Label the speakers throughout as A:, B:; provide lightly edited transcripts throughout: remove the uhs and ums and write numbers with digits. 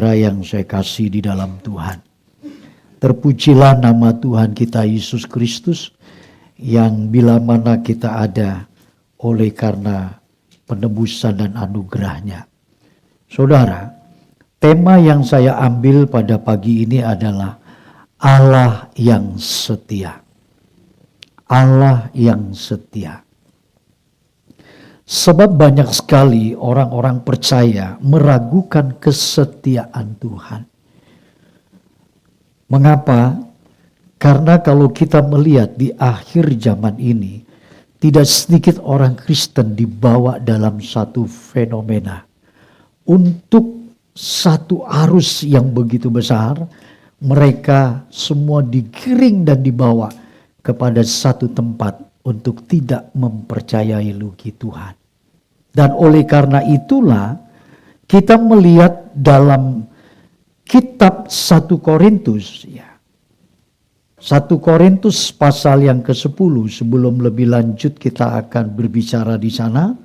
A: saudara yang saya kasih di dalam Tuhan. Terpujilah nama Tuhan kita Yesus Kristus yang bila mana kita ada oleh karena penebusan dan anugerahnya. Saudara, tema yang saya ambil pada pagi ini adalah Allah yang setia. Allah yang setia. Sebab banyak sekali orang-orang percaya meragukan kesetiaan Tuhan. Mengapa? Karena kalau kita melihat di akhir zaman ini, tidak sedikit orang Kristen dibawa dalam satu fenomena. Untuk satu arus yang begitu besar, mereka semua digiring dan dibawa kepada satu tempat untuk tidak mempercayai lagi Tuhan. Dan oleh karena itulah kita melihat dalam kitab 1 Korintus ya. 1 Korintus pasal yang ke-10, sebelum lebih lanjut kita akan berbicara di sana.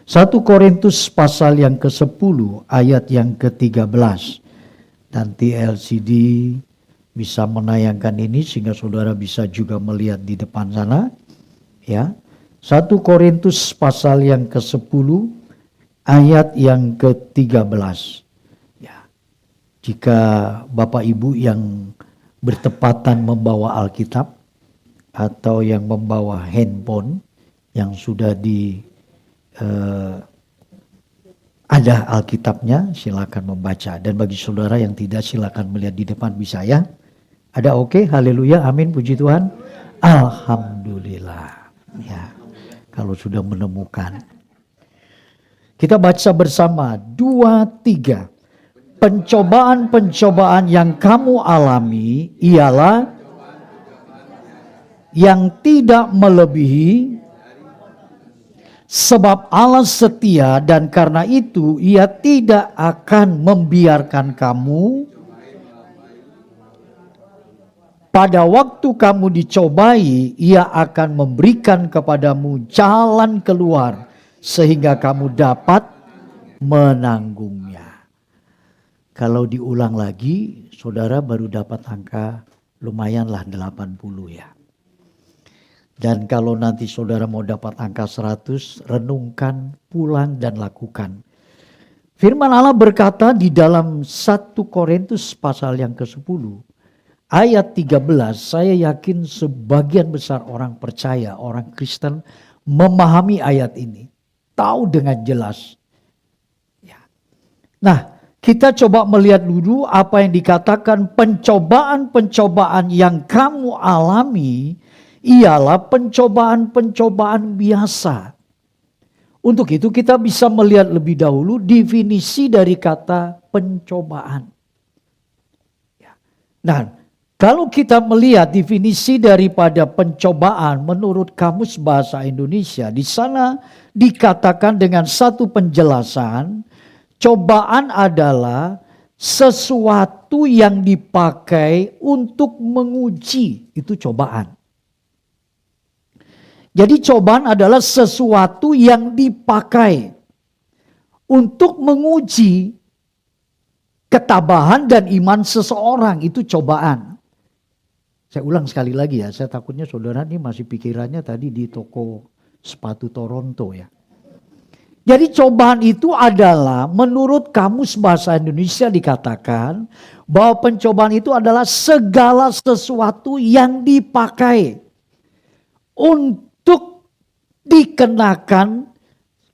A: 1 Korintus pasal yang ke-10 ayat yang ke-13. Nanti LCD bisa menayangkan ini sehingga saudara bisa juga melihat di depan sana. Ya, 1 Korintus pasal yang ke-10 ayat yang ke-13. Ya. Jika Bapak Ibu yang bertepatan membawa Alkitab atau yang membawa handphone yang sudah ada Alkitabnya, silakan membaca. Dan bagi saudara yang tidak, silakan melihat di depan bisa ya. Ada oke? Haleluya, amin, puji Tuhan. Alhamdulillah. Ya, kalau sudah menemukan. Kita baca bersama 2, 3. Pencobaan-pencobaan yang kamu alami ialah yang tidak melebihi, sebab Allah setia dan karena itu Ia tidak akan membiarkan kamu pada waktu kamu dicobai, Ia akan memberikan kepadamu jalan keluar sehingga kamu dapat menanggungnya. Kalau diulang lagi, saudara baru dapat angka lumayanlah 80 ya. Dan kalau nanti saudara mau dapat angka 100, renungkan, pulang dan lakukan. Firman Allah berkata di dalam 1 Korintus pasal yang ke-10. Ayat 13, saya yakin sebagian besar orang percaya, orang Kristen memahami ayat ini. Tahu dengan jelas. Ya. Nah, kita coba melihat dulu apa yang dikatakan pencobaan-pencobaan yang kamu alami ialah pencobaan-pencobaan biasa. Untuk itu kita bisa melihat lebih dahulu definisi dari kata pencobaan. Ya. Nah, kalau kita melihat definisi daripada pencobaan menurut Kamus Bahasa Indonesia, di sana dikatakan dengan satu penjelasan, cobaan adalah sesuatu yang dipakai untuk menguji, itu cobaan. Jadi cobaan adalah sesuatu yang dipakai untuk menguji ketabahan dan iman seseorang, itu cobaan. Saya ulang sekali lagi ya, saya takutnya saudara ini masih pikirannya tadi di toko sepatu Toronto ya. Jadi cobaan itu adalah menurut Kamus Bahasa Indonesia dikatakan bahwa pencobaan itu adalah segala sesuatu yang dipakai untuk dikenakan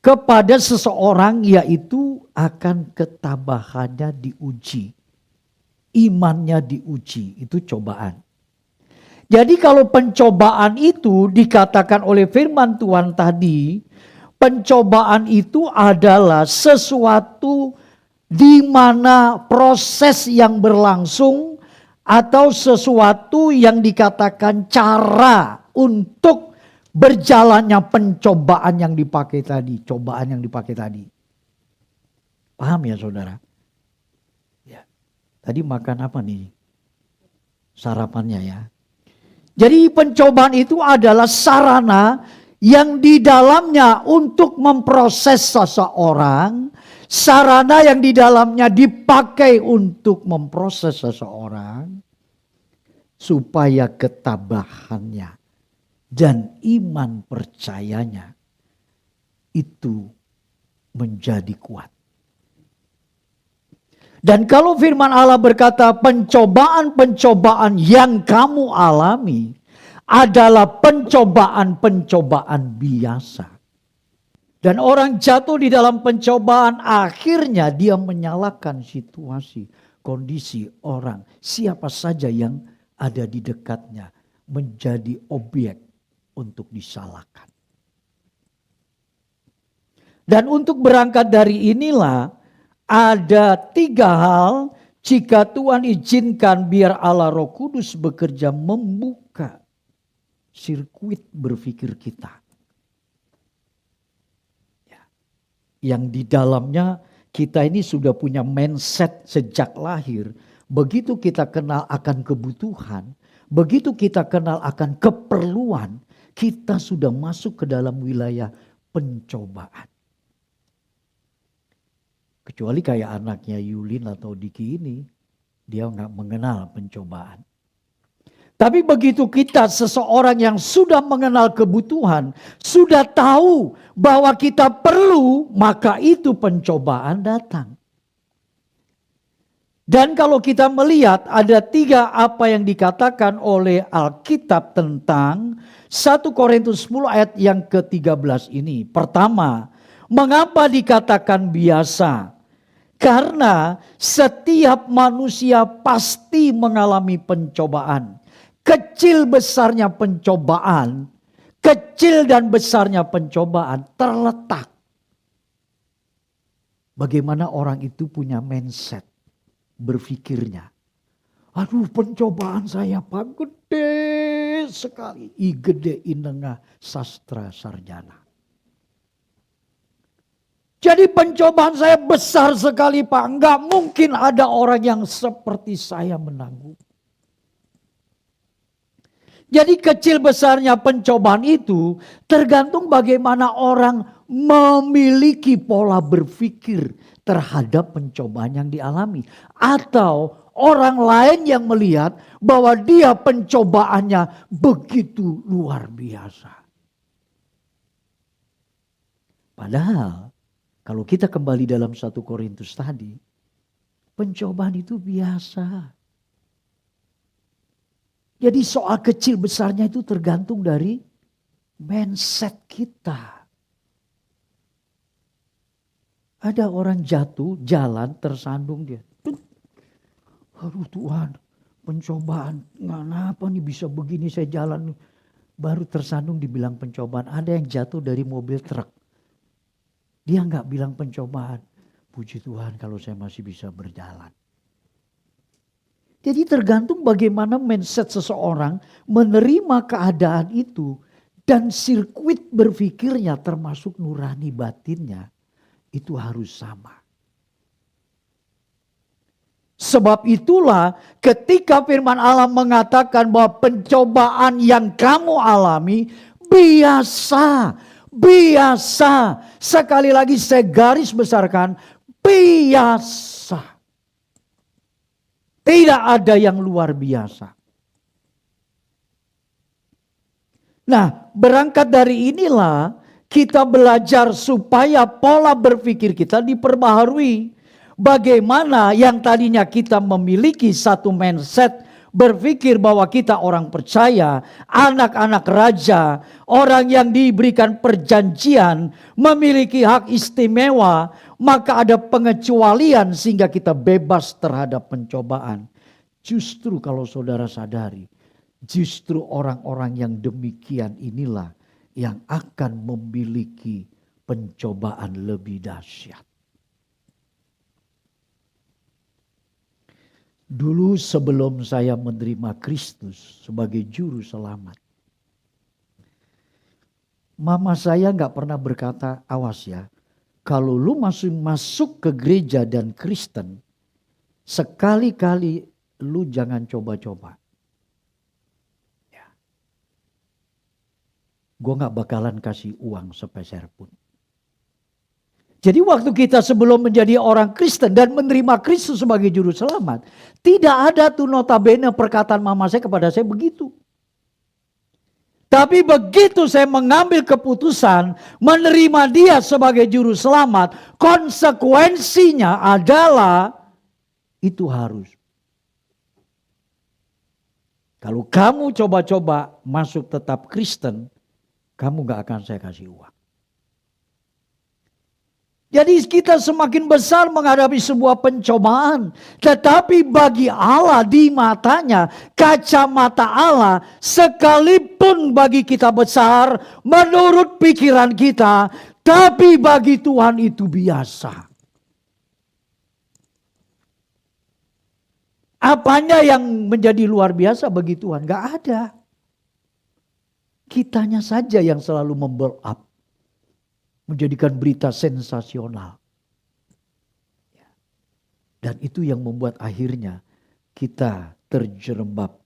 A: kepada seseorang, yaitu akan ketabahannya diuji, imannya diuji, itu cobaan. Jadi kalau pencobaan itu dikatakan oleh firman Tuhan tadi, pencobaan itu adalah sesuatu di mana proses yang berlangsung atau sesuatu yang dikatakan cara untuk berjalannya pencobaan yang dipakai tadi, cobaan yang dipakai tadi. Paham ya saudara? Ya. Tadi makan apa nih? Sarapannya ya. Jadi pencobaan itu adalah sarana yang di dalamnya untuk memproses seseorang sarana yang di dalamnya dipakai untuk memproses seseorang supaya ketabahannya dan iman percayanya itu menjadi kuat. Dan kalau firman Allah berkata pencobaan-pencobaan yang kamu alami adalah pencobaan-pencobaan biasa. Dan orang jatuh di dalam pencobaan, akhirnya dia menyalahkan situasi, kondisi orang, siapa saja yang ada di dekatnya menjadi objek untuk disalahkan. Dan untuk berangkat dari inilah ada 3 hal jika Tuhan izinkan biar Allah Roh Kudus bekerja membuka sirkuit berpikir kita. Yang di dalamnya kita ini sudah punya mindset sejak lahir. Begitu kita kenal akan kebutuhan, begitu kita kenal akan keperluan, kita sudah masuk ke dalam wilayah pencobaan. Kecuali kayak anaknya Yulin atau Diki ini, dia nggak mengenal pencobaan. Tapi begitu kita seseorang yang sudah mengenal kebutuhan, sudah tahu bahwa kita perlu, maka itu pencobaan datang. Dan kalau kita melihat ada 3 apa yang dikatakan oleh Alkitab tentang 1 Korintus 10 ayat yang ke-13 ini. Pertama, mengapa dikatakan biasa? Karena setiap manusia pasti mengalami pencobaan. Kecil besarnya pencobaan, kecil dan besarnya pencobaan terletak. Bagaimana orang itu punya mindset berpikirnya. Aduh, pencobaan saya Pak gede sekali. I gede inengah sastra sarjana. Jadi pencobaan saya besar sekali Pak. Enggak mungkin ada orang yang seperti saya menanggung. Jadi kecil besarnya pencobaan itu tergantung bagaimana orang memiliki pola berpikir terhadap pencobaan yang dialami. Atau orang lain yang melihat bahwa dia pencobaannya begitu luar biasa. Padahal kalau kita kembali dalam 1 Korintus tadi, pencobaan itu biasa. Jadi soal kecil besarnya itu tergantung dari mindset kita. Ada orang jatuh, jalan, tersandung dia. Aduh Tuhan, pencobaan. Kenapa nih bisa begini saya jalan. Baru tersandung dibilang pencobaan. Ada yang jatuh dari mobil truk. Dia nggak bilang pencobaan. Puji Tuhan kalau saya masih bisa berjalan. Jadi tergantung bagaimana mindset seseorang menerima keadaan itu. Dan sirkuit berpikirnya termasuk nurani batinnya. Itu harus sama. Sebab itulah ketika firman Allah mengatakan bahwa pencobaan yang kamu alami biasa. Biasa. Sekali lagi saya garis besarkan. Biasa. Tidak ada yang luar biasa. Nah, berangkat dari inilah kita belajar supaya pola berpikir kita diperbaharui. Bagaimana yang tadinya kita memiliki satu mindset berpikir bahwa kita orang percaya, anak-anak raja, orang yang diberikan perjanjian, memiliki hak istimewa, maka ada pengecualian sehingga kita bebas terhadap pencobaan. Justru kalau saudara sadari, justru orang-orang yang demikian inilah yang akan memiliki pencobaan lebih dahsyat. Dulu sebelum saya menerima Kristus sebagai juru selamat, mama saya gak pernah berkata, awas ya, kalau lu masuk ke gereja dan Kristen, sekali-kali lu jangan coba-coba. Ya. Gue gak bakalan kasih uang sepeser pun. Jadi waktu kita sebelum menjadi orang Kristen dan menerima Kristus sebagai juru selamat, tidak ada tuh notabene perkataan mama saya kepada saya begitu. Tapi begitu saya mengambil keputusan menerima dia sebagai juru selamat, konsekuensinya adalah itu harus. Kalau kamu coba-coba masuk tetap Kristen, kamu gak akan saya kasih uang. Jadi kita semakin besar menghadapi sebuah pencobaan. Tetapi bagi Allah di matanya, kacamata Allah, sekalipun bagi kita besar, menurut pikiran kita, tapi bagi Tuhan itu biasa. Apanya yang menjadi luar biasa bagi Tuhan? Gak ada. Kitanya saja yang selalu memblow up. Menjadikan berita sensasional. Dan itu yang membuat akhirnya kita terjerembab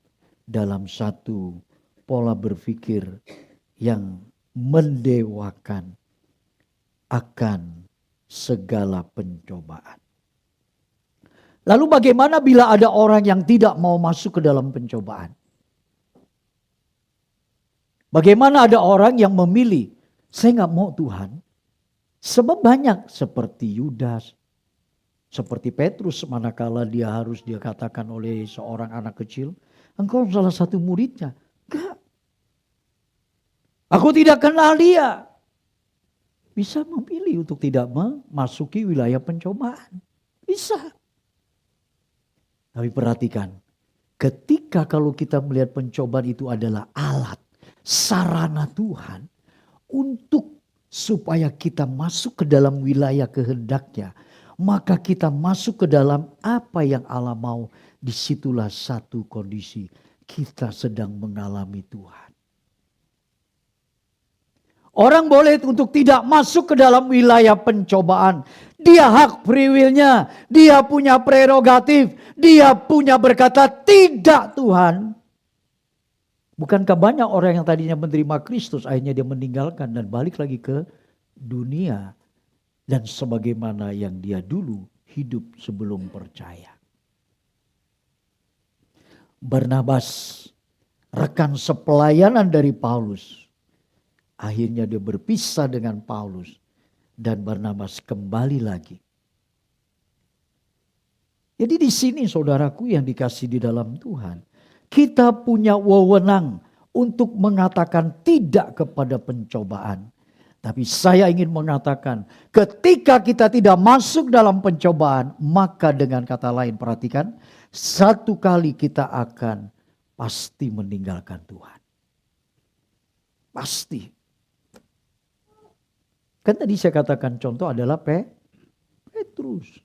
A: dalam satu pola berpikir yang mendewakan akan segala pencobaan. Lalu bagaimana bila ada orang yang tidak mau masuk ke dalam pencobaan? Bagaimana ada orang yang memilih, saya gak mau Tuhan. Sebab banyak seperti Yudas, seperti Petrus manakala dia harus dikatakan oleh seorang anak kecil, engkau salah satu muridnya. Enggak. Aku tidak kenal dia. Bisa memilih untuk tidak memasuki wilayah pencobaan. Bisa. Tapi perhatikan, ketika kalau kita melihat pencobaan itu adalah alat, sarana Tuhan untuk supaya kita masuk ke dalam wilayah kehendaknya, maka kita masuk ke dalam apa yang Allah mau. Disitulah satu kondisi kita sedang mengalami Tuhan. Orang boleh untuk tidak masuk ke dalam wilayah pencobaan. Dia hak free will-nya, dia punya prerogatif, dia punya berkata tidak Tuhan. Bukankah banyak orang yang tadinya menerima Kristus akhirnya dia meninggalkan dan balik lagi ke dunia dan sebagaimana yang dia dulu hidup sebelum percaya. Barnabas, rekan sepelayanan dari Paulus, akhirnya dia berpisah dengan Paulus dan Barnabas kembali lagi. Jadi di sini saudaraku yang dikasih di dalam Tuhan, kita punya wewenang untuk mengatakan tidak kepada pencobaan. Tapi saya ingin mengatakan ketika kita tidak masuk dalam pencobaan, maka dengan kata lain perhatikan, satu kali kita akan pasti meninggalkan Tuhan. Pasti. Kan tadi saya katakan contoh adalah Petrus.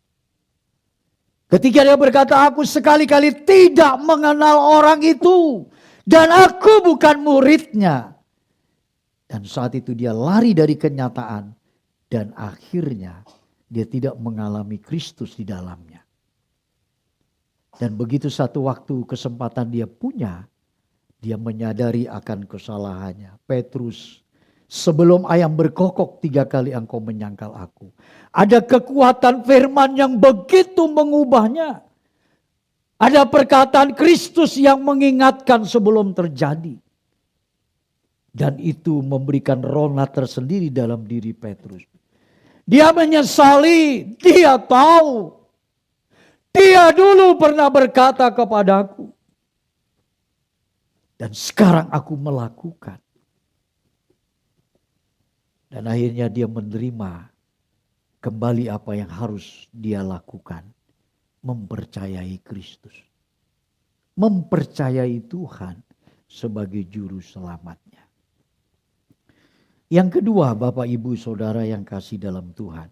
A: Ketika dia berkata, aku sekali-kali tidak mengenal orang itu. Dan aku bukan muridnya. Dan saat itu dia lari dari kenyataan. Dan akhirnya dia tidak mengalami Kristus di dalamnya. Dan begitu satu waktu kesempatan dia punya. Dia menyadari akan kesalahannya. Petrus, sebelum ayam berkokok 3 kali engkau menyangkal aku. Ada kekuatan firman yang begitu mengubahnya. Ada perkataan Kristus yang mengingatkan sebelum terjadi. Dan itu memberikan rona tersendiri dalam diri Petrus. Dia menyesali, dia tahu. Dia dulu pernah berkata kepadaku. Dan sekarang aku melakukan. Dan akhirnya dia menerima kembali apa yang harus dia lakukan. Mempercayai Kristus. Mempercayai Tuhan sebagai juru selamatnya. Yang kedua, Bapak Ibu Saudara yang kasih dalam Tuhan.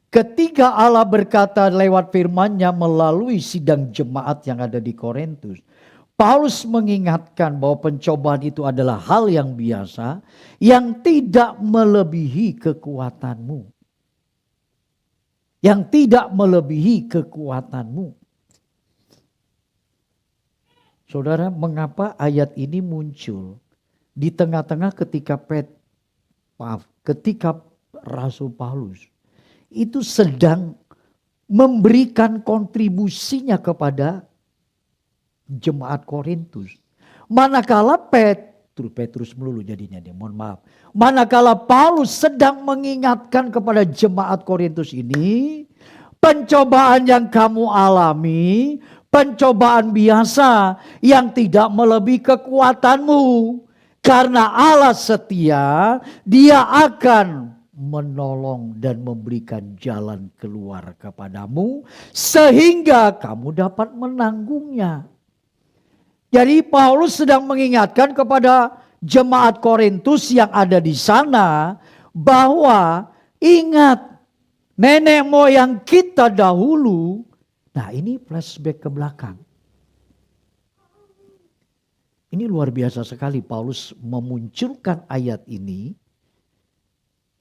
A: Ketika Allah berkata lewat firman-Nya melalui sidang jemaat yang ada di Korintus, Paulus mengingatkan bahwa pencobaan itu adalah hal yang biasa yang tidak melebihi kekuatanmu. Yang tidak melebihi kekuatanmu. Saudara, mengapa ayat ini muncul di tengah-tengah ketika Rasul Paulus itu sedang memberikan kontribusinya kepada jemaat Korintus. Manakala Petrus melulu jadinya dia, mohon maaf. Manakala Paulus sedang mengingatkan kepada jemaat Korintus ini, pencobaan yang kamu alami, pencobaan biasa yang tidak melebihi kekuatanmu. Karena Allah setia, Dia akan menolong dan memberikan jalan keluar kepadamu sehingga kamu dapat menanggungnya. Jadi Paulus sedang mengingatkan kepada jemaat Korintus yang ada di sana bahwa ingat nenek moyang kita dahulu. Nah, ini flashback ke belakang. Ini luar biasa sekali Paulus memunculkan ayat ini.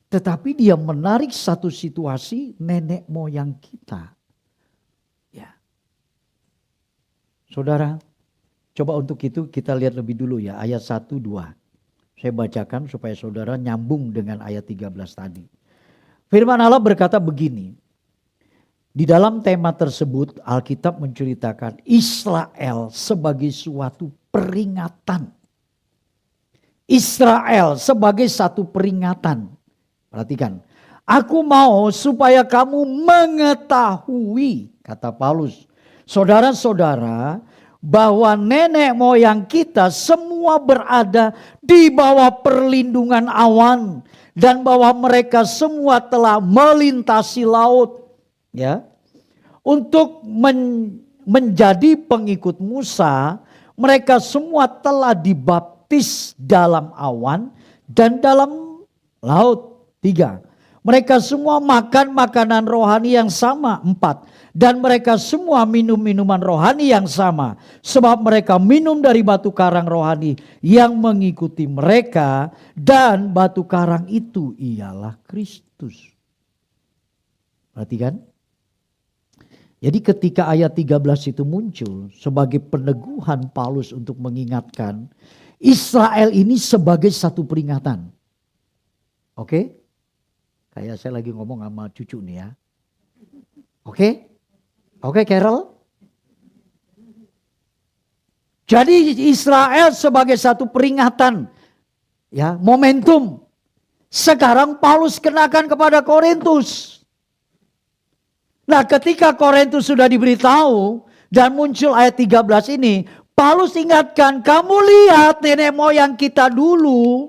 A: Tetapi dia menarik satu situasi nenek moyang kita. Ya. Saudara, coba untuk itu kita lihat lebih dulu ya ayat 1, 2. Saya bacakan supaya saudara nyambung dengan ayat 13 tadi. Firman Allah berkata begini. Di dalam tema tersebut Alkitab menceritakan Israel sebagai suatu peringatan. Israel sebagai satu peringatan. Perhatikan. Aku mau supaya kamu mengetahui, kata Paulus. Saudara-saudara, bahwa nenek moyang kita semua berada di bawah perlindungan awan. Dan bahwa mereka semua telah melintasi laut. Ya, untuk menjadi pengikut Musa, mereka semua telah dibaptis dalam awan dan dalam laut. 3. Mereka semua makan makanan rohani yang sama. 4. Dan mereka semua minum minuman rohani yang sama. Sebab mereka minum dari batu karang rohani yang mengikuti mereka. Dan batu karang itu ialah Kristus. Perhatikan. Jadi ketika ayat 13 itu muncul sebagai peneguhan Paulus untuk mengingatkan Israel ini sebagai satu peringatan. Oke? Kayak saya lagi ngomong sama cucu nih ya. Oke? Oke, Carol? Jadi Israel sebagai satu peringatan. Ya, momentum. Sekarang Paulus kenakan kepada Korintus. Nah, ketika Korintus sudah diberitahu dan muncul ayat 13 ini, Paulus ingatkan, kamu lihat nenek moyang kita dulu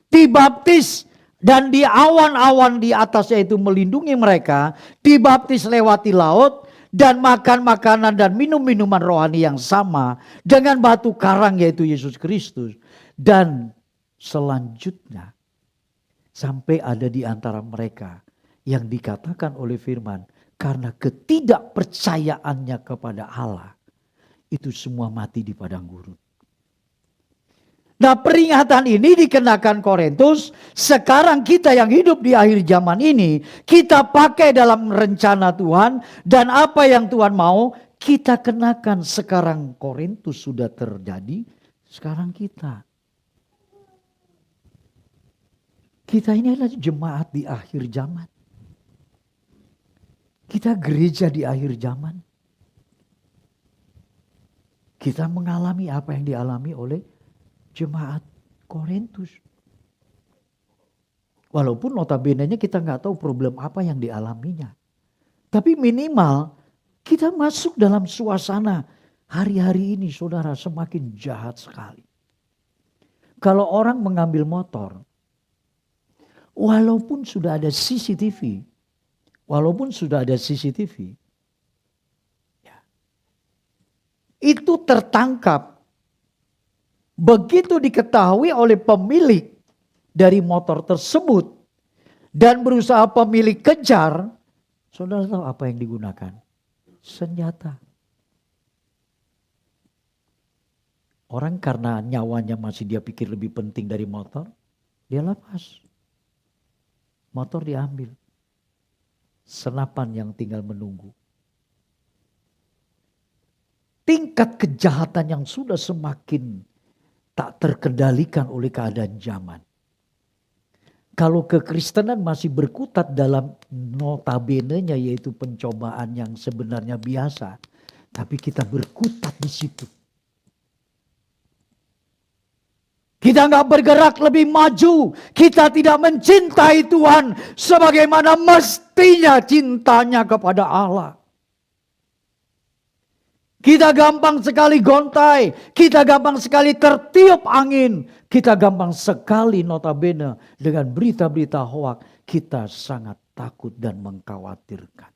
A: dibaptis dan di awan-awan di atasnya itu melindungi mereka, dibaptis lewati laut dan makan makanan dan minum minuman rohani yang sama dengan batu karang yaitu Yesus Kristus. Dan selanjutnya sampai ada di antara mereka yang dikatakan oleh firman, karena ketidakpercayaannya kepada Allah, itu semua mati di padang gurun. Nah, peringatan ini dikenakan Korintus. Sekarang kita yang hidup di akhir zaman ini, kita pakai dalam rencana Tuhan. Dan apa yang Tuhan mau, kita kenakan. Sekarang Korintus sudah terjadi, sekarang kita. Kita ini adalah jemaat di akhir zaman. Kita gereja di akhir zaman. Kita mengalami apa yang dialami oleh jemaat Korintus. Walaupun notabene-nya kita nggak tahu problem apa yang dialaminya. Tapi minimal kita masuk dalam suasana hari-hari ini saudara semakin jahat sekali. Kalau orang mengambil motor, walaupun sudah ada CCTV, itu tertangkap. Begitu diketahui oleh pemilik dari motor tersebut dan berusaha pemilik kejar, saudara tahu apa yang digunakan? Senjata. Orang karena nyawanya masih dia pikir lebih penting dari motor, dia lepas. Motor diambil. Senapan yang tinggal menunggu. Tingkat kejahatan yang sudah semakin tak terkendalikan oleh keadaan zaman. Kalau kekristenan masih berkutat dalam notabene-nya, yaitu pencobaan yang sebenarnya biasa, tapi kita berkutat di situ. Kita nggak bergerak lebih maju. Kita tidak mencintai Tuhan sebagaimana mestinya cintanya kepada Allah. Kita gampang sekali gontai. Kita gampang sekali tertiup angin. Kita gampang sekali notabene dengan berita-berita hoak. Kita sangat takut dan mengkhawatirkan.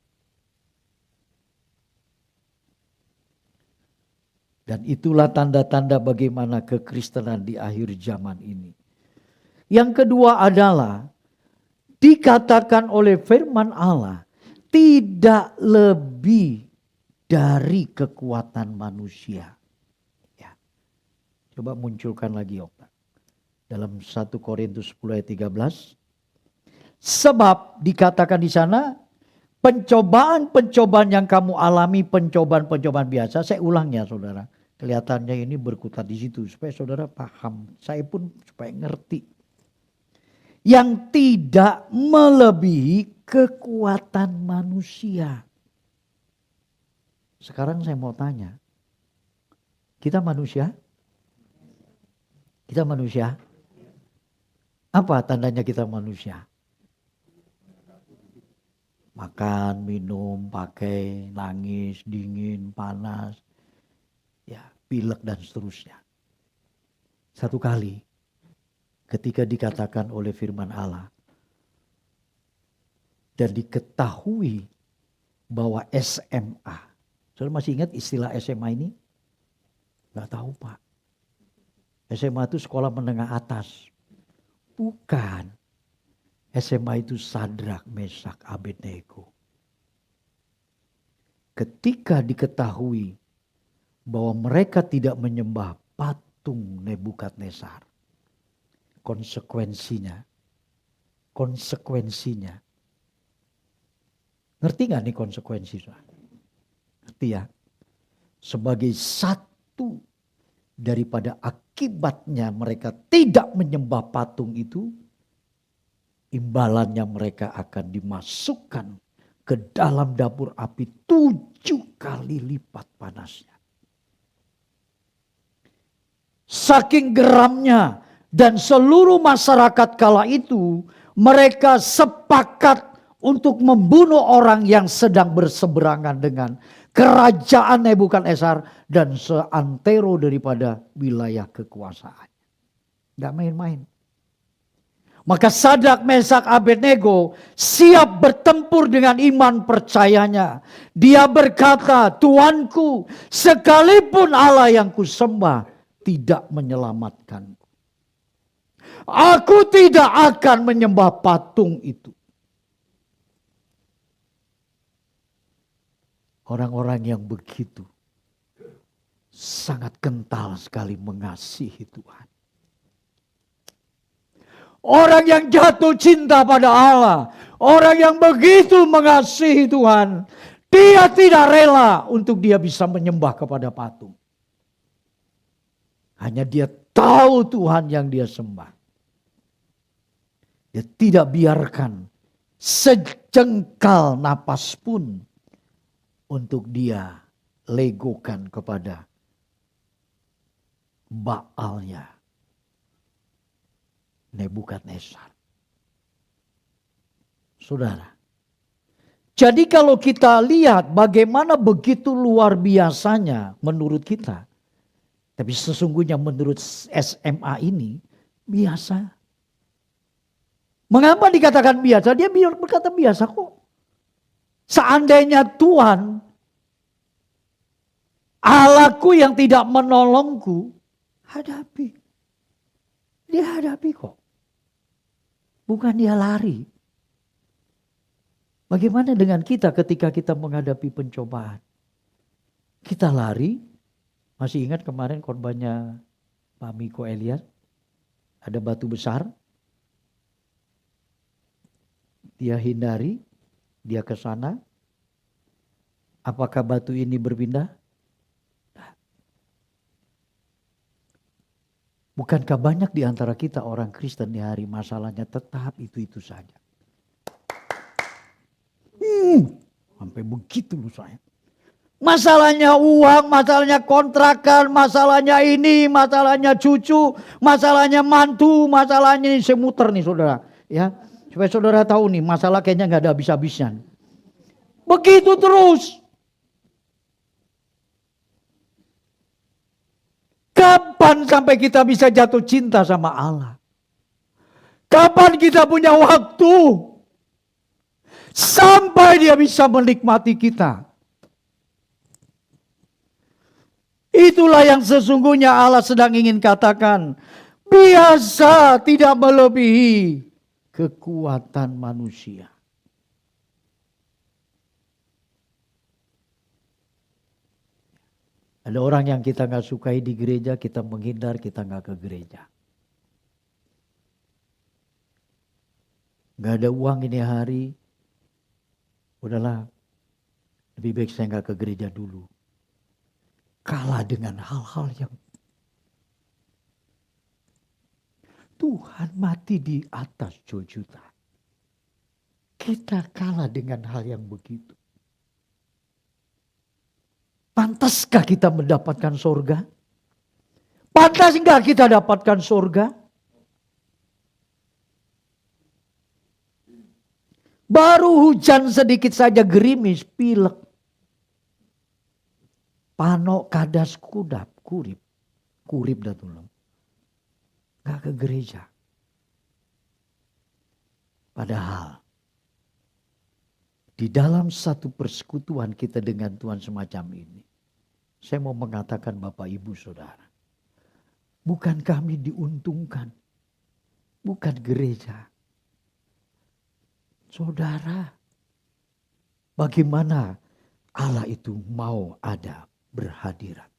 A: Dan itulah tanda-tanda bagaimana kekristenan di akhir zaman ini. Yang kedua adalah dikatakan oleh firman Allah tidak lebih dari kekuatan manusia. Ya. Coba munculkan lagi Okta. Dalam 1 Korintus 10 ayat 13. Sebab dikatakan di sana pencobaan-pencobaan yang kamu alami, pencobaan-pencobaan biasa. Saya ulang ya saudara. Kelihatannya ini berkutat di situ supaya saudara paham. Saya pun supaya ngerti. Yang tidak melebihi kekuatan manusia. Sekarang saya mau tanya. Kita manusia? Kita manusia? Apa tandanya kita manusia? Makan, minum, pakai, nangis, dingin, panas. Ya, pilek dan seterusnya. Satu kali ketika dikatakan oleh firman Allah dan diketahui bahwa SMA. Saudara masih ingat istilah SMA ini? Gak tahu Pak. SMA itu sekolah menengah atas. Bukan. SMA itu Sadrak, Mesak, Abednego. Ketika diketahui bahwa mereka tidak menyembah patung Nebukadnezar. Konsekuensinya. Ngerti gak nih konsekuensi? Ngerti ya? Sebagai satu daripada akibatnya mereka tidak menyembah patung itu, imbalannya mereka akan dimasukkan ke dalam dapur api 7 kali lipat panasnya. Saking geramnya dan seluruh masyarakat kala itu mereka sepakat untuk membunuh orang yang sedang berseberangan dengan kerajaan Nebukadnezar dan seantero daripada wilayah kekuasaan. Gak main-main. Maka Sadrak, Mesak, Abednego siap bertempur dengan iman percayanya. Dia berkata, Tuanku, sekalipun Allah yang kusembah tidak menyelamatkanku. Aku tidak akan menyembah patung itu. Orang-orang yang begitu sangat kental sekali mengasihi Tuhan. Orang yang jatuh cinta pada Allah, orang yang begitu mengasihi Tuhan, dia tidak rela untuk dia bisa menyembah kepada patung. Hanya dia tahu Tuhan yang dia sembah. Dia tidak biarkan sejengkal napas pun untuk dia legokan kepada Baalnya Nebukadnezar. Saudara, jadi kalau kita lihat bagaimana begitu luar biasanya menurut kita, tapi sesungguhnya menurut SMA ini biasa. Mengapa dikatakan biasa? Dia berkata biasa kok. Seandainya Tuhan, Allahku yang tidak menolongku, hadapi. Dia hadapi kok. Bukan dia lari. Bagaimana dengan kita ketika kita menghadapi pencobaan? Kita lari. Masih ingat kemarin korbannya Pak Miko Elias? Ada batu besar. Dia hindari. Dia ke sana. Apakah batu ini berpindah? Bukankah banyak di antara kita orang Kristen di hari masalahnya tetap itu-itu saja. Sampai begitu loh saya. Masalahnya uang, masalahnya kontrakan, masalahnya ini, masalahnya cucu, masalahnya mantu, masalahnya ini semuter nih saudara. Ya, supaya saudara tahu nih masalah kayaknya nggak ada habis-habisnya. Begitu terus. Kapan sampai kita bisa jatuh cinta sama Allah? Kapan kita punya waktu sampai dia bisa menikmati kita? Itulah yang sesungguhnya Allah sedang ingin katakan. Biasa tidak melebihi kekuatan manusia. Ada orang yang kita gak sukai di gereja, kita menghindar, kita gak ke gereja. Gak ada uang ini hari, udahlah, lebih baik saya gak ke gereja dulu. Kalah dengan hal-hal yang Tuhan mati di atas 2 juta. Kita kalah dengan hal yang begitu. Pantaskah kita mendapatkan surga? Pantas enggak kita dapatkan surga? Baru hujan sedikit saja gerimis, pilek. Panok kadas kudap, kurip dah tulung. Enggak ke gereja. Padahal di dalam satu persekutuan kita dengan Tuhan semacam ini, saya mau mengatakan Bapak Ibu Saudara, bukan kami diuntungkan, bukan gereja. Saudara, bagaimana Allah itu mau ada berhadirat.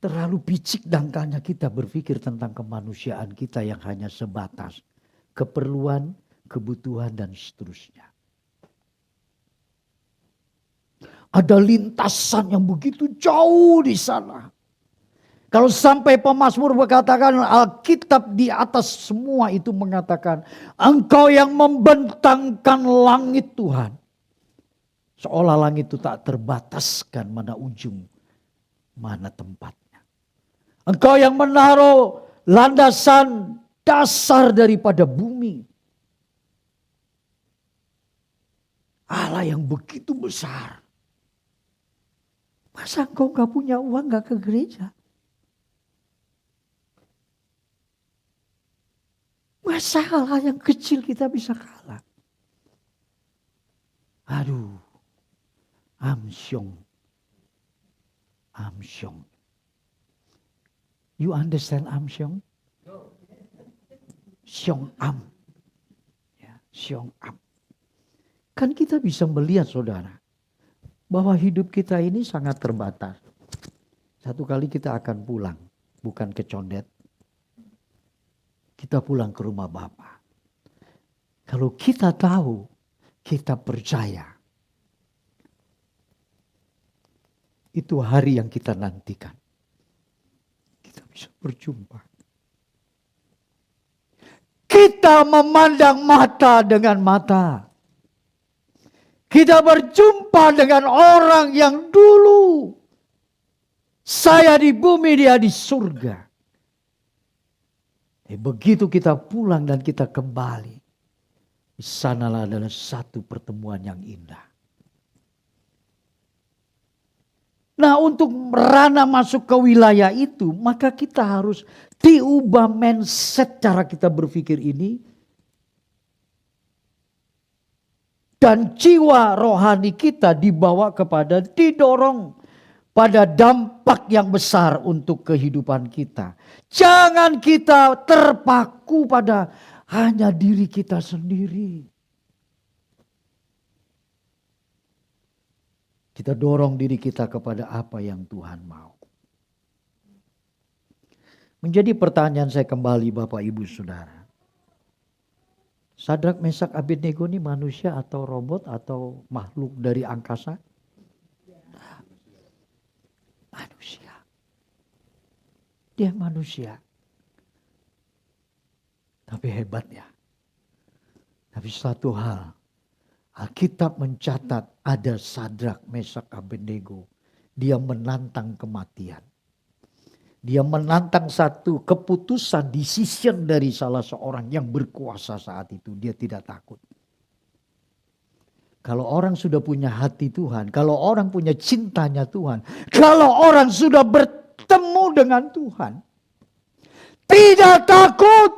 A: Terlalu picik dangkalnya kita berpikir tentang kemanusiaan kita yang hanya sebatas keperluan, kebutuhan dan seterusnya. Ada lintasan yang begitu jauh di sana. Kalau sampai pemazmur berkatakan Alkitab di atas semua itu mengatakan Engkau yang membentangkan langit Tuhan. Seolah langit itu tak terbataskan mana ujung, mana tempatnya. Engkau yang menaruh landasan dasar daripada bumi. Allah yang begitu besar. Masa engkau gak punya uang gak ke gereja? Masa hal-hal yang kecil kita bisa kalah? Aduh. Amsyong. You understand amsyong? Syong am. Ya, syong am. Kan kita bisa melihat saudara. Bahwa hidup kita ini sangat terbatas. Satu kali kita akan pulang. Bukan ke Condet. Kita pulang ke rumah Bapa. Kalau kita tahu, kita percaya. Itu hari yang kita nantikan. Kita bisa berjumpa. Kita memandang mata dengan mata. Kita berjumpa dengan orang yang dulu saya di bumi, dia di surga. Begitu kita pulang dan kita kembali, di sanalah adalah satu pertemuan yang indah. Nah, untuk merana masuk ke wilayah itu, maka kita harus diubah mindset cara kita berpikir ini. Dan jiwa rohani kita dibawa kepada, didorong pada dampak yang besar untuk kehidupan kita. Jangan kita terpaku pada hanya diri kita sendiri. Kita dorong diri kita kepada apa yang Tuhan mau. Menjadi pertanyaan saya kembali Bapak Ibu Saudara. Sadrak, Mesak, Abednego ini manusia atau robot atau makhluk dari angkasa? Manusia. Dia manusia. Tapi hebatnya. Tapi satu hal. Alkitab mencatat ada Sadrak, Mesak, Abednego. Dia menantang kematian. Dia menantang satu keputusan, decision dari salah seorang yang berkuasa saat itu. Dia tidak takut. Kalau orang sudah punya hati Tuhan, kalau orang punya cintanya Tuhan, kalau orang sudah bertemu dengan Tuhan, tidak takut.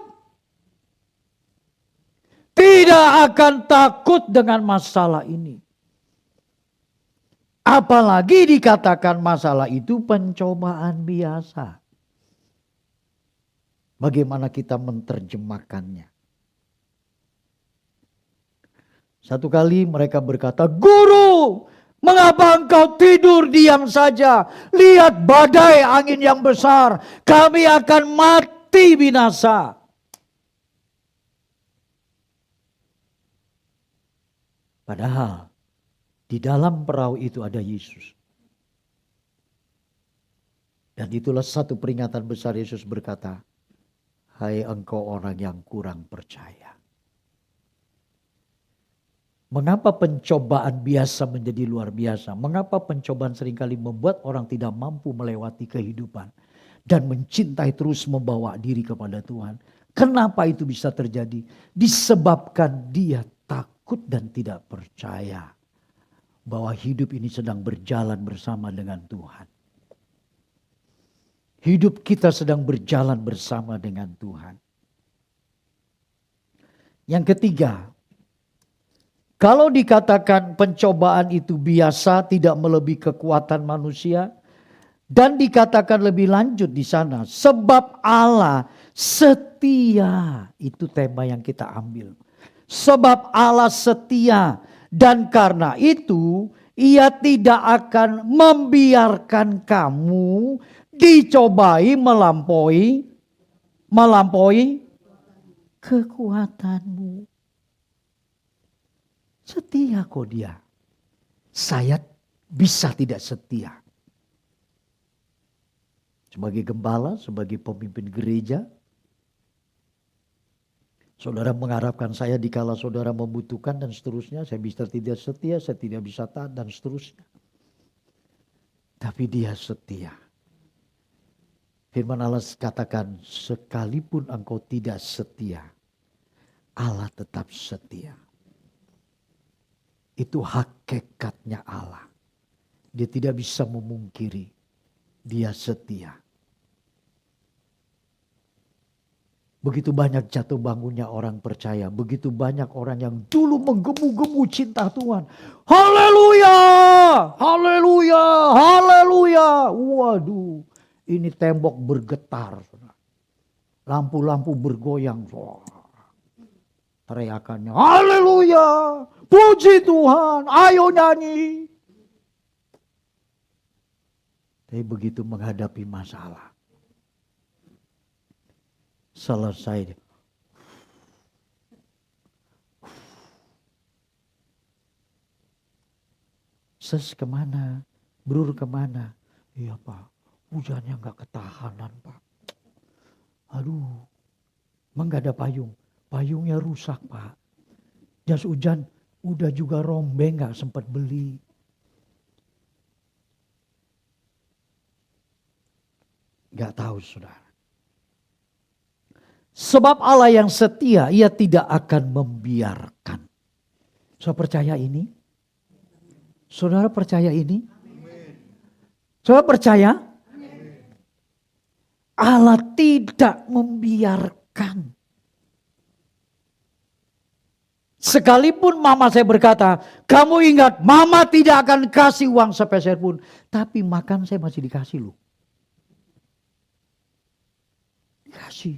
A: Tidak akan takut dengan masalah ini. Apalagi dikatakan masalah itu pencobaan biasa. Bagaimana kita menerjemahkannya? Satu kali mereka berkata, "Guru, mengapa engkau tidur diam saja? Lihat badai angin yang besar, kami akan mati binasa." Padahal di dalam perahu itu ada Yesus. Dan itulah satu peringatan besar. Yesus berkata, "Hai engkau orang yang kurang percaya." Mengapa pencobaan biasa menjadi luar biasa? Mengapa pencobaan seringkali membuat orang tidak mampu melewati kehidupan dan mencintai terus membawa diri kepada Tuhan? Kenapa itu bisa terjadi? Disebabkan dia takut dan tidak percaya bahwa hidup ini sedang berjalan bersama dengan Tuhan. Hidup kita sedang berjalan bersama dengan Tuhan. Yang ketiga, kalau dikatakan pencobaan itu biasa, tidak melebihi kekuatan manusia, dan dikatakan lebih lanjut di sana, sebab Allah setia. Itu tema yang kita ambil. Sebab Allah setia, dan karena itu Ia tidak akan membiarkan kamu dicobai melampaui kekuatanmu. Setia kok dia. Saya bisa tidak setia. Sebagai gembala, sebagai pemimpin gereja, saudara mengharapkan saya dikala saudara membutuhkan dan seterusnya. Saya bisa tidak setia, saya tidak bisa taat dan seterusnya. Tapi dia setia. Firman Allah katakan, sekalipun engkau tidak setia, Allah tetap setia. Itu hakikatnya Allah. Dia tidak bisa memungkiri. Dia setia. Begitu banyak jatuh bangunnya orang percaya. Begitu banyak orang yang dulu menggemu-gemu cinta Tuhan. Haleluya! Haleluya! Haleluya! Waduh, ini tembok bergetar. Lampu-lampu bergoyang. Teriakannya, haleluya! Puji Tuhan, ayo nyanyi. Tapi begitu menghadapi masalah, selesai. Ses kemana? Brur kemana? Iya Pak, hujannya gak ketahanan Pak. Aduh, emang gak ada payung? Payungnya rusak Pak. Jas hujan udah juga rombeng gak sempat beli. Gak tahu saudara. Sebab Allah yang setia, Ia tidak akan membiarkan. Saudara percaya ini? Saudara percaya ini? Saudara percaya? Allah tidak membiarkan. Sekalipun mama saya berkata, kamu ingat mama tidak akan kasih uang sepeser pun. Tapi makan saya masih dikasih loh. Dikasih.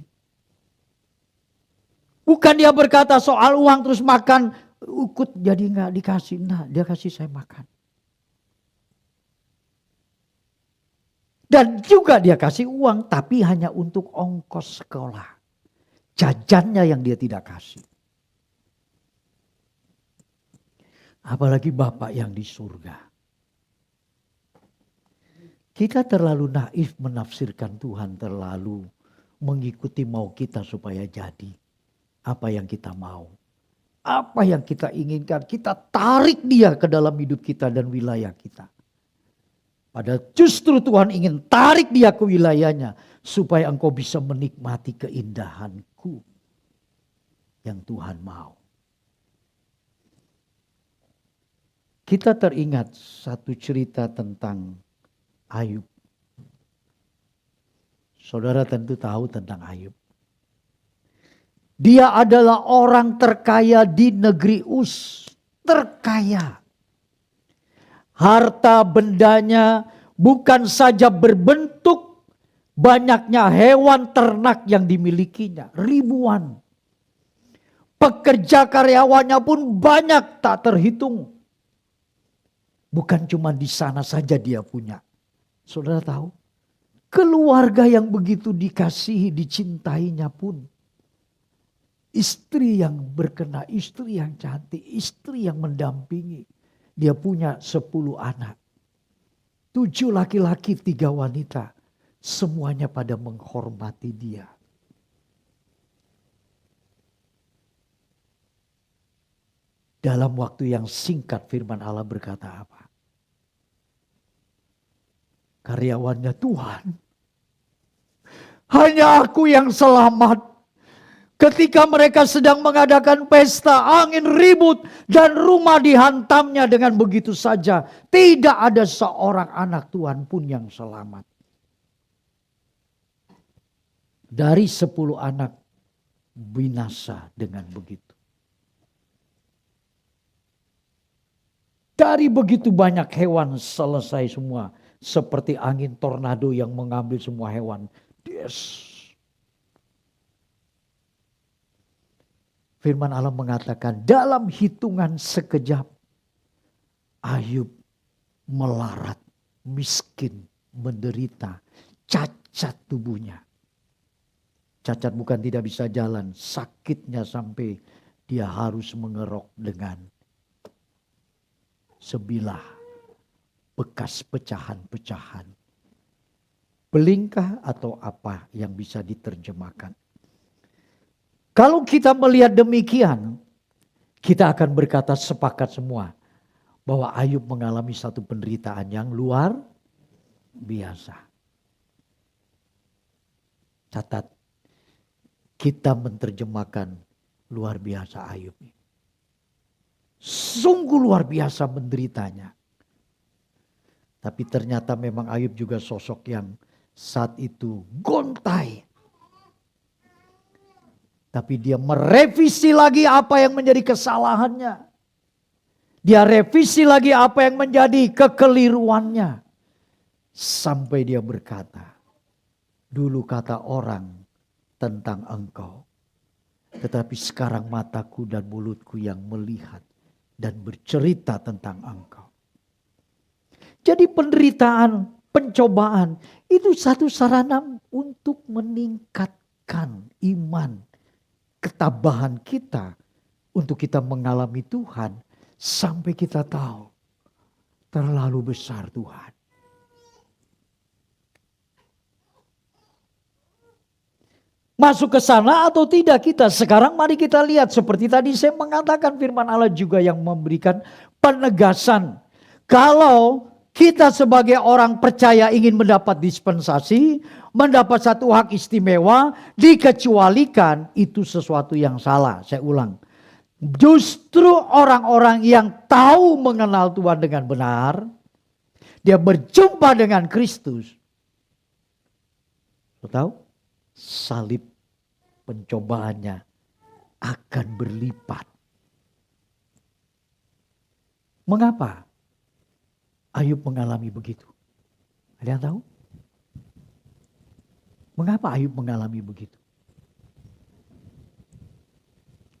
A: Bukan dia berkata soal uang terus makan ukut jadi nggak dikasih. Nah, dia kasih saya makan. Dan juga dia kasih uang tapi hanya untuk ongkos sekolah. Jajannya yang dia tidak kasih. Apalagi Bapak yang di surga. Kita terlalu naif menafsirkan Tuhan, terlalu mengikuti mau kita supaya jadi apa yang kita mau. Apa yang kita inginkan, kita tarik dia ke dalam hidup kita dan wilayah kita. Padahal justru Tuhan ingin tarik dia ke wilayahnya supaya engkau bisa menikmati keindahanku yang Tuhan mau. Kita teringat satu cerita tentang Ayub. Saudara tentu tahu tentang Ayub. Dia adalah orang terkaya di negeri Uz. Terkaya. Harta bendanya bukan saja berbentuk banyaknya hewan ternak yang dimilikinya. Ribuan. Pekerja karyawannya pun banyak tak terhitung. Bukan cuma di sana saja dia punya. Saudara tahu? Keluarga yang begitu dikasihi, dicintainya pun. Istri yang berkenan, istri yang cantik, istri yang mendampingi. Dia punya 10 anak. 7 laki-laki, 3 wanita. Semuanya pada menghormati dia. Dalam waktu yang singkat firman Allah berkata apa? Karyawannya, Tuhan, hanya aku yang selamat. Ketika mereka sedang mengadakan pesta, angin ribut dan rumah dihantamnya dengan begitu saja. Tidak ada seorang anak Tuhan pun yang selamat. Dari 10 anak binasa dengan begitu. Dari begitu banyak hewan selesai semua. Seperti angin tornado yang mengambil semua hewan. Yes. Firman Allah mengatakan dalam hitungan sekejap. Ayub melarat, miskin, menderita, cacat tubuhnya. Cacat bukan tidak bisa jalan, sakitnya sampai dia harus mengerok dengan sebilah bekas pecahan-pecahan. Belingkah atau apa yang bisa diterjemahkan. Kalau kita melihat demikian, kita akan berkata sepakat semua bahwa Ayub mengalami satu penderitaan yang luar biasa. Catat, kita menerjemahkan luar biasa Ayub. Sungguh luar biasa menderitanya. Tapi ternyata memang Ayub juga sosok yang saat itu gontai. Tapi dia merevisi lagi apa yang menjadi kesalahannya. Dia revisi lagi apa yang menjadi kekeliruannya. Sampai dia berkata, dulu kata orang tentang engkau. Tetapi sekarang mataku dan mulutku yang melihat dan bercerita tentang engkau. Jadi penderitaan, pencobaan itu satu sarana untuk meningkatkan iman, ketabahan kita untuk kita mengalami Tuhan sampai kita tahu terlalu besar Tuhan. Masuk ke sana atau tidak kita? Sekarang mari kita lihat seperti tadi saya mengatakan firman Allah juga yang memberikan penegasan. Kalau kita sebagai orang percaya ingin mendapat dispensasi, mendapat satu hak istimewa, dikecualikan, itu sesuatu yang salah. Saya ulang. Justru orang-orang yang tahu mengenal Tuhan dengan benar, dia berjumpa dengan Kristus. Lo tahu? Salib pencobaannya akan berlipat. Mengapa Ayub mengalami begitu? Ada yang tahu? Mengapa Ayub mengalami begitu?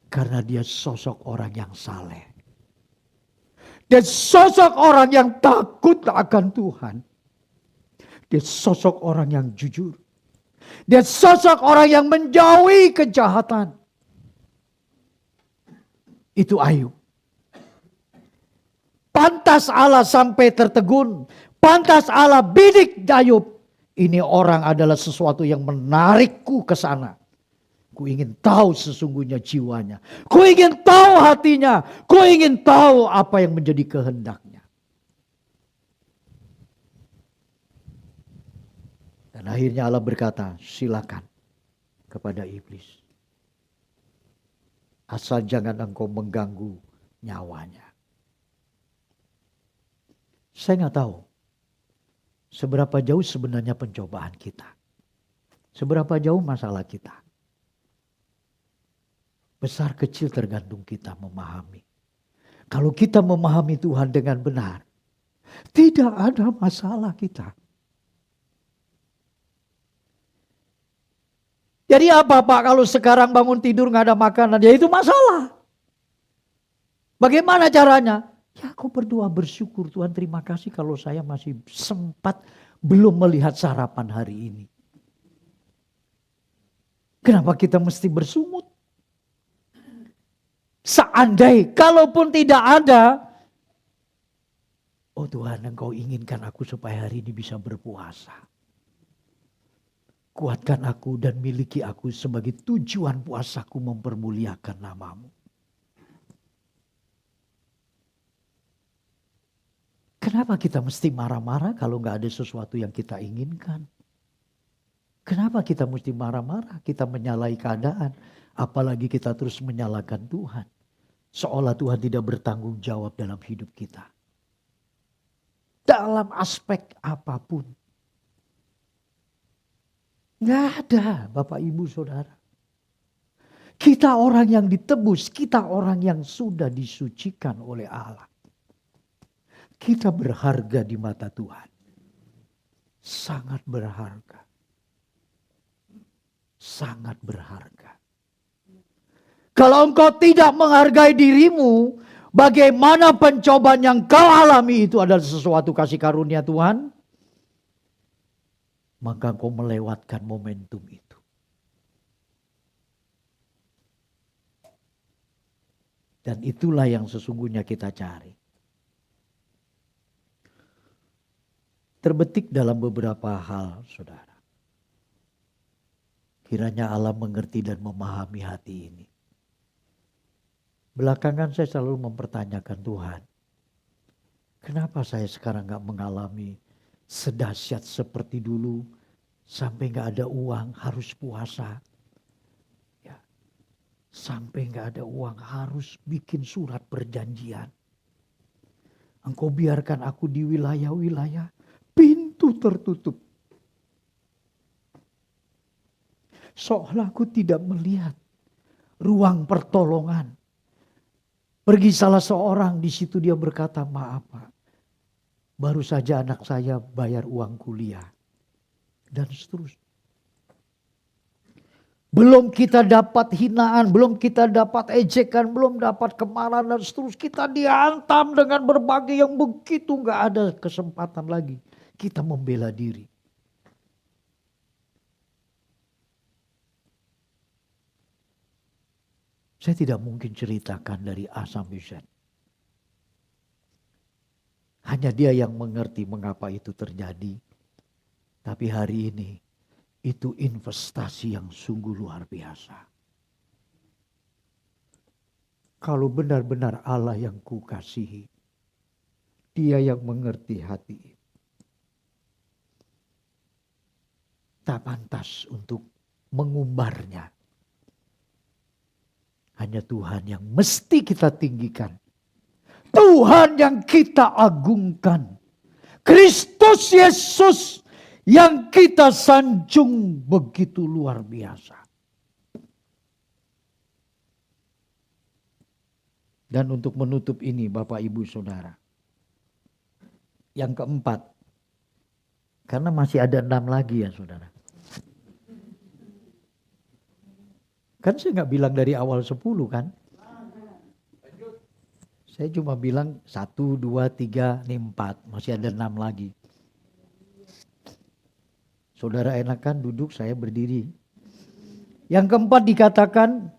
A: Karena dia sosok orang yang saleh. Dia sosok orang yang takut akan Tuhan. Dia sosok orang yang jujur. Dia sosok orang yang menjauhi kejahatan. Itu Ayub. Pantas Allah sampai tertegun. Pantas Allah bidik Ayub. Ini orang adalah sesuatu yang menarikku ke sana. Ku ingin tahu sesungguhnya jiwanya. Ku ingin tahu hatinya. Ku ingin tahu apa yang menjadi kehendaknya. Dan akhirnya Allah berkata, silakan kepada iblis. Asal jangan engkau mengganggu nyawanya. Saya nggak tahu seberapa jauh sebenarnya pencobaan kita. Seberapa jauh masalah kita. Besar kecil tergantung kita memahami. Kalau kita memahami Tuhan dengan benar, tidak ada masalah kita. Jadi apa Pak kalau sekarang bangun tidur gak ada makanan? Ya itu masalah. Bagaimana caranya? Ya kau berdoa bersyukur, Tuhan terima kasih kalau saya masih sempat belum melihat sarapan hari ini. Kenapa kita mesti bersungut? Seandai kalaupun tidak ada, oh Tuhan engkau inginkan aku supaya hari ini bisa berpuasa. Kuatkan aku dan miliki aku sebagai tujuan puasaku mempermuliakan namamu. Kenapa kita mesti marah-marah kalau gak ada sesuatu yang kita inginkan? Kenapa kita mesti marah-marah? Kita menyalahi keadaan. Apalagi kita terus menyalahkan Tuhan. Seolah Tuhan tidak bertanggung jawab dalam hidup kita. Dalam aspek apapun. Nggak ada Bapak Ibu Saudara. Kita orang yang ditebus, kita orang yang sudah disucikan oleh Allah. Kita berharga di mata Tuhan. Sangat berharga. Sangat berharga. Kalau engkau tidak menghargai dirimu, bagaimana pencobaan yang kau alami itu adalah sesuatu kasih karunia Tuhan? Maka kau melewatkan momentum itu. Dan itulah yang sesungguhnya kita cari. Terbetik dalam beberapa hal, saudara. Kiranya Allah mengerti dan memahami hati ini. Belakangan saya selalu mempertanyakan Tuhan. Kenapa saya sekarang gak mengalami sedahsyat seperti dulu. Sampai gak ada uang harus puasa. Ya. Sampai gak ada uang harus bikin surat perjanjian. Engkau biarkan aku di wilayah-wilayah pintu tertutup. Seolah aku tidak melihat ruang pertolongan. Pergi salah seorang, di situ dia berkata, maaf Pak, baru saja anak saya bayar uang kuliah. Dan seterusnya. Belum kita dapat hinaan, belum kita dapat ejekan, belum dapat kemarahan dan seterusnya. Kita dihantam dengan berbagai yang begitu gak ada kesempatan lagi. Kita membela diri. Saya tidak mungkin ceritakan dari A sampai Z. Hanya dia yang mengerti mengapa itu terjadi. Tapi hari ini itu investasi yang sungguh luar biasa. Kalau benar-benar Allah yang kukasihi, dia yang mengerti hati. Tak pantas untuk mengumbarnya. Hanya Tuhan yang mesti kita tinggikan. Tuhan yang kita agungkan. Kristus Yesus yang kita sanjung begitu luar biasa. Dan untuk menutup ini Bapak Ibu Saudara. Yang keempat. Karena masih ada 6 lagi ya Saudara. Kan saya gak bilang dari awal 10 kan. Saya cuma bilang 1, 2, 3, ini 4. Masih ada 6 lagi. Saudara enakan duduk, saya berdiri. Yang keempat dikatakan,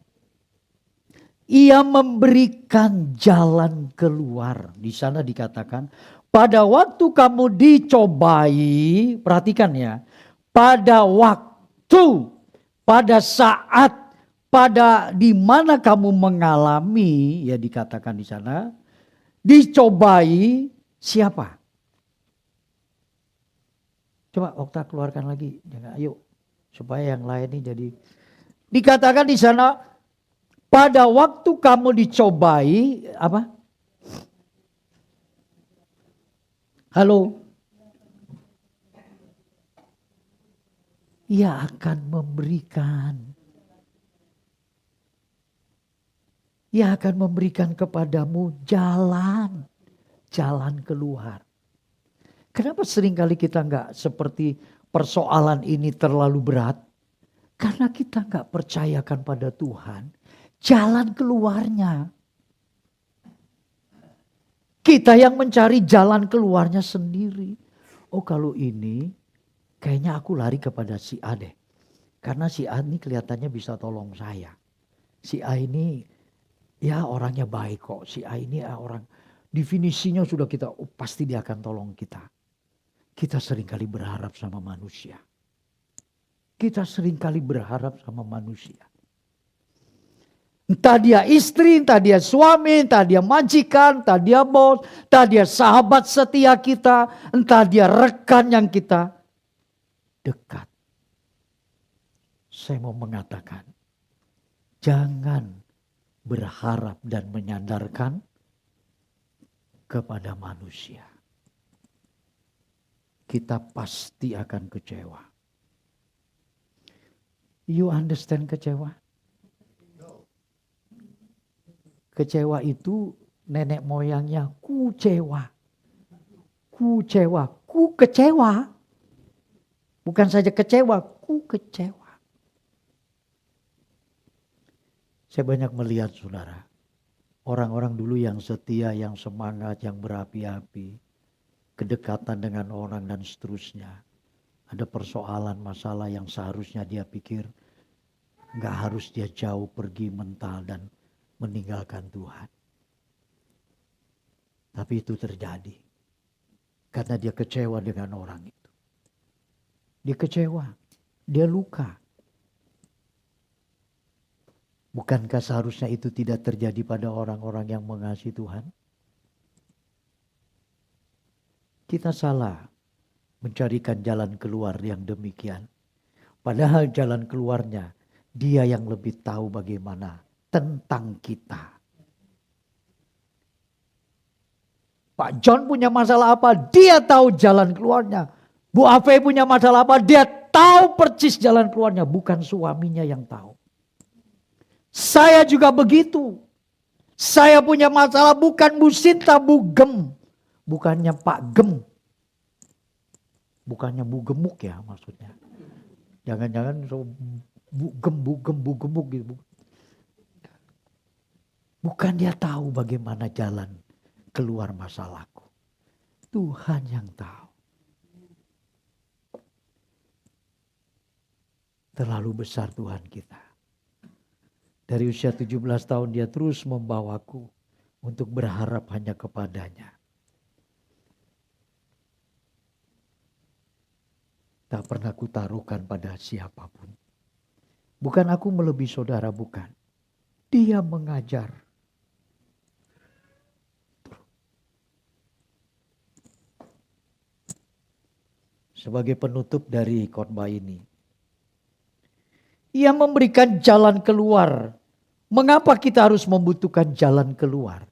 A: Ia memberikan jalan keluar. Di sana dikatakan, pada waktu kamu dicobai, perhatikan ya, pada waktu, pada saat, pada di mana kamu mengalami, ya dikatakan di sana, dicobai siapa? Coba Okta keluarkan lagi, jangan, ayo supaya yang lain ini jadi. Dikatakan di sana, pada waktu kamu dicobai, apa? Halo? Ia akan memberikan. Ia akan memberikan kepadamu jalan keluar. Kenapa seringkali kita nggak seperti persoalan ini terlalu berat? Karena kita nggak percayakan pada Tuhan jalan keluarnya. Kita yang mencari jalan keluarnya sendiri. Oh kalau ini kayaknya aku lari kepada si A deh. Karena si A ini kelihatannya bisa tolong saya. Si A ini ya orangnya baik kok. Si A ini orang definisinya sudah kita, oh, pasti dia akan tolong kita. Kita seringkali berharap sama manusia. Kita seringkali berharap sama manusia. Entah dia istri, entah dia suami, entah dia majikan, entah dia bos, entah dia sahabat setia kita, entah dia rekan yang kita dekat. Saya mau mengatakan, jangan berharap dan menyandarkan kepada manusia. Kita pasti akan kecewa. You understand kecewa? Kecewa itu nenek moyangnya kucewa. Kucewa, ku kecewa. Bukan saja kecewa, ku kecewa. Saya banyak melihat saudara. Orang-orang dulu yang setia, yang semangat, yang berapi-api. Kedekatan dengan orang dan seterusnya. Ada persoalan, masalah yang seharusnya dia pikir gak harus dia jauh pergi mental dan meninggalkan Tuhan. Tapi itu terjadi. Karena dia kecewa dengan orang itu. Dia kecewa. Dia luka. Bukankah seharusnya itu tidak terjadi pada orang-orang yang mengasihi Tuhan? Kita salah mencarikan jalan keluar yang demikian. Padahal jalan keluarnya dia yang lebih tahu bagaimana tentang kita. Pak John punya masalah apa? Dia tahu jalan keluarnya. Bu Ave punya masalah apa? Dia tahu persis jalan keluarnya. Bukan suaminya yang tahu. Saya juga begitu. Saya punya masalah bukan Bu Sinta, Bu Gem. Bukannya Pak Gem. Bukannya Bu Gemuk ya maksudnya. Jangan-jangan Bu Gemuk gitu. Bukan dia tahu bagaimana jalan keluar masalahku. Tuhan yang tahu. Terlalu besar Tuhan kita. Dari usia 17 tahun dia terus membawaku untuk berharap hanya kepadanya. Tak pernah kutaruhkan pada siapapun. Bukan aku melebihi saudara, bukan. Dia mengajar. Sebagai penutup dari khotbah ini. Ia memberikan jalan keluar. Mengapa kita harus membutuhkan jalan keluar?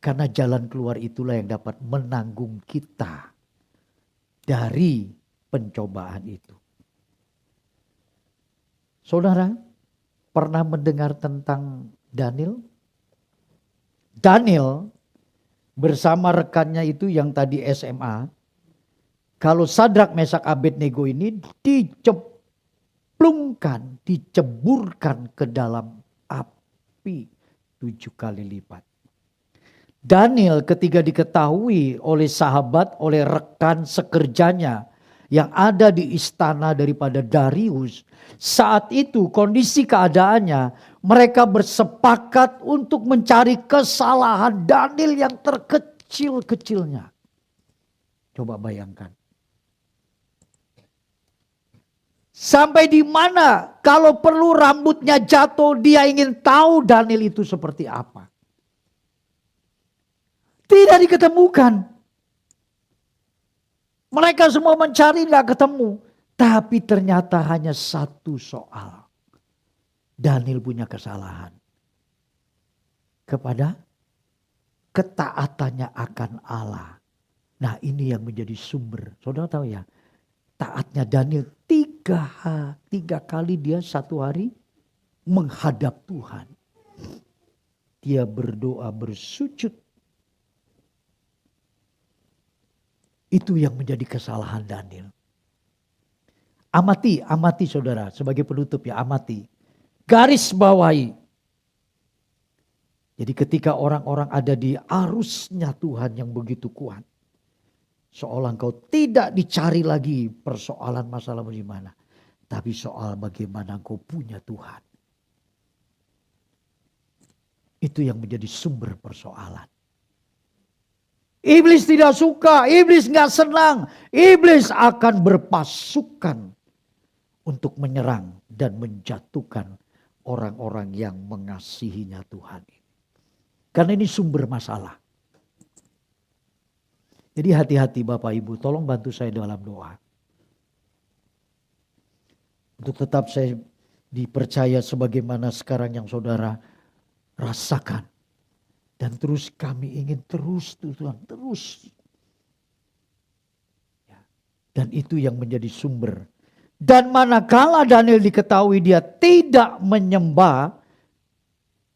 A: Karena jalan keluar itulah yang dapat menanggung kita dari pencobaan itu. Saudara, pernah mendengar tentang Daniel? Daniel bersama rekannya itu yang tadi SMA. Kalau Sadrak, Mesak, Abednego ini diceplungkan, diceburkan ke dalam api 7 kali lipat. Daniel ketika diketahui oleh sahabat, oleh rekan sekerjanya yang ada di istana daripada Darius. Saat itu kondisi keadaannya Mereka bersepakat untuk mencari kesalahan Daniel yang terkecil-kecilnya. Coba bayangkan. Sampai di mana kalau perlu rambutnya jatuh, dia ingin tahu Daniel itu seperti apa. Tidak diketemukan. Mereka semua mencari, nggak ketemu. Tapi ternyata hanya satu soal. Daniel punya kesalahan kepada ketaatannya akan Allah. Nah, ini yang menjadi sumber. Saudara tahu ya, taatnya Daniel tiga kali dia satu hari menghadap Tuhan. Dia berdoa, bersujud. Itu yang menjadi kesalahan Daniel. Amati saudara, sebagai penutup ya, amati. Garis bawahi. Jadi ketika orang-orang ada di arusnya Tuhan yang begitu kuat. Seolah engkau tidak dicari lagi persoalan masalah bagaimana. Tapi soal bagaimana engkau punya Tuhan. Itu yang menjadi sumber persoalan. Iblis tidak suka, iblis gak senang. Iblis akan berpasukan untuk menyerang dan menjatuhkan orang-orang yang mengasihinya Tuhan. Karena ini sumber masalah. Jadi hati-hati Bapak Ibu, tolong bantu saya dalam doa. Untuk tetap saya dipercaya sebagaimana sekarang yang saudara rasakan. Dan terus kami ingin terus Tuhan, terus. Dan itu yang menjadi sumber. Dan manakala Daniel diketahui dia tidak menyembah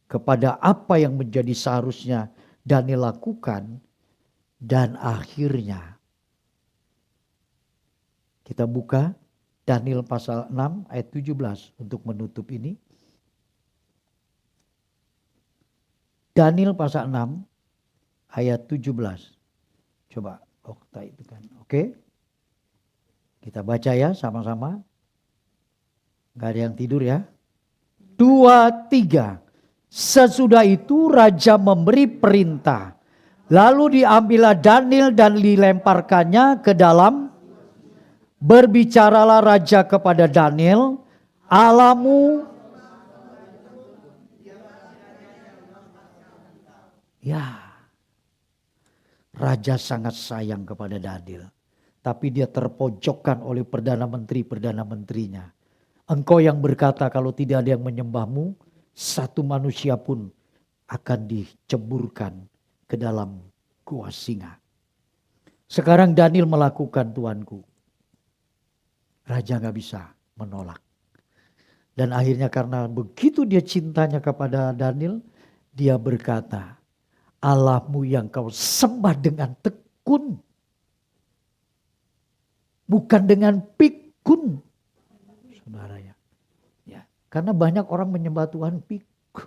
A: kepada apa yang menjadi seharusnya Daniel lakukan. Dan akhirnya kita buka Daniel pasal 6 ayat 17 untuk menutup ini. Daniel pasal 6 ayat 17. Coba Okta itu kan. Oke. Kita baca ya sama-sama. Gak ada yang tidur ya. 2, 3. Sesudah itu raja memberi perintah. Lalu diambillah Daniel dan dilemparkannya ke dalam. Berbicaralah raja kepada Daniel. Allahmu. Ya. Raja sangat sayang kepada Daniel. Tapi dia terpojokkan oleh Perdana Menteri-Perdana Menterinya. Engkau yang berkata kalau tidak ada yang menyembahmu, satu manusia pun akan diceburkan ke dalam gua singa. Sekarang Daniel melakukan Tuanku. Raja gak bisa menolak. Dan akhirnya karena begitu dia cintanya kepada Daniel, dia berkata, Allahmu yang kau sembah dengan tekun. Bukan dengan pikun. Saudara ya. Karena banyak orang menyembah Tuhan pikun.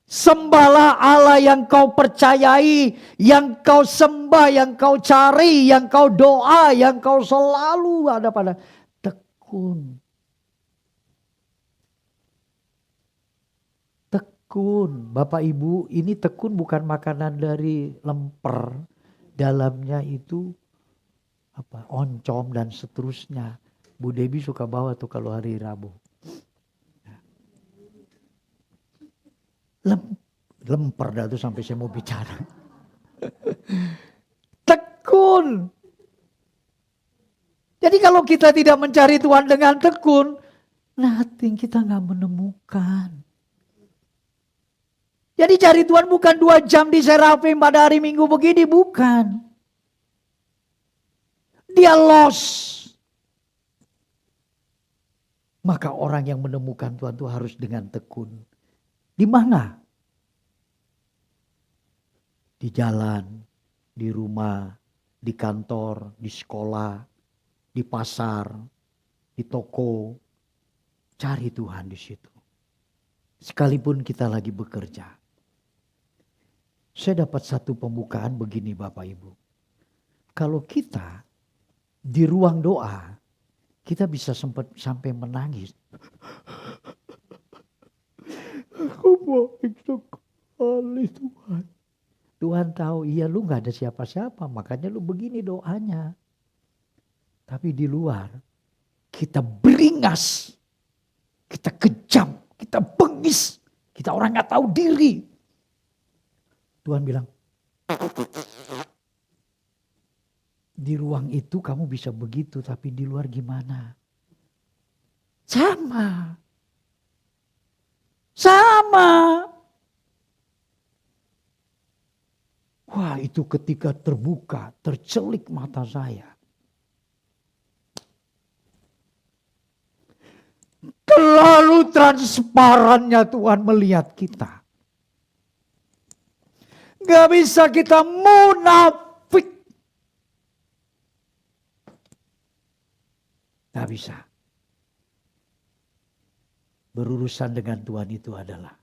A: Sembahlah Allah yang kau percayai, yang kau sembah, yang kau cari, yang kau doa, yang kau selalu ada pada tekun. Tekun, Bapak Ibu, ini tekun bukan makanan dari lemper. Dalamnya itu oncom dan seterusnya. Bu Debi suka bawa tuh kalau hari Rabu. Lemper dah tuh sampai saya mau bicara. Tekun. Jadi kalau kita tidak mencari Tuhan dengan tekun, nothing, kita gak menemukan. Jadi cari Tuhan bukan 2 jam di Serafim pada hari Minggu begini, bukan. Dia lost. Maka orang yang menemukan Tuhan itu harus dengan tekun. Di mana? Di jalan, di rumah, di kantor, di sekolah, di pasar, di toko. Cari Tuhan di situ. Sekalipun kita lagi bekerja. Saya dapat satu pembukaan begini Bapak Ibu. Kalau kita di ruang doa, kita bisa sampai menangis. baik sekali Tuhan. Tuhan tahu, iya lu gak ada siapa-siapa, makanya lu begini doanya. Tapi di luar, kita beringas, kita kejam, kita bengis, kita orang gak tahu diri. Tuhan bilang, di ruang itu kamu bisa begitu, tapi di luar gimana? Sama. Wah, itu ketika terbuka, tercelik mata saya. Terlalu transparannya Tuhan melihat kita. Gak bisa kita munafik. Gak bisa. Berurusan dengan Tuhan itu adalah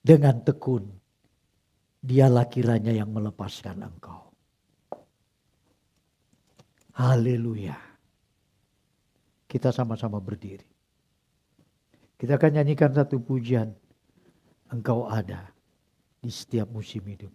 A: dengan tekun. Dialah kiranya yang melepaskan engkau. Haleluya. Kita sama-sama berdiri. Kita akan nyanyikan satu pujian. Engkau ada di setiap musim hidup.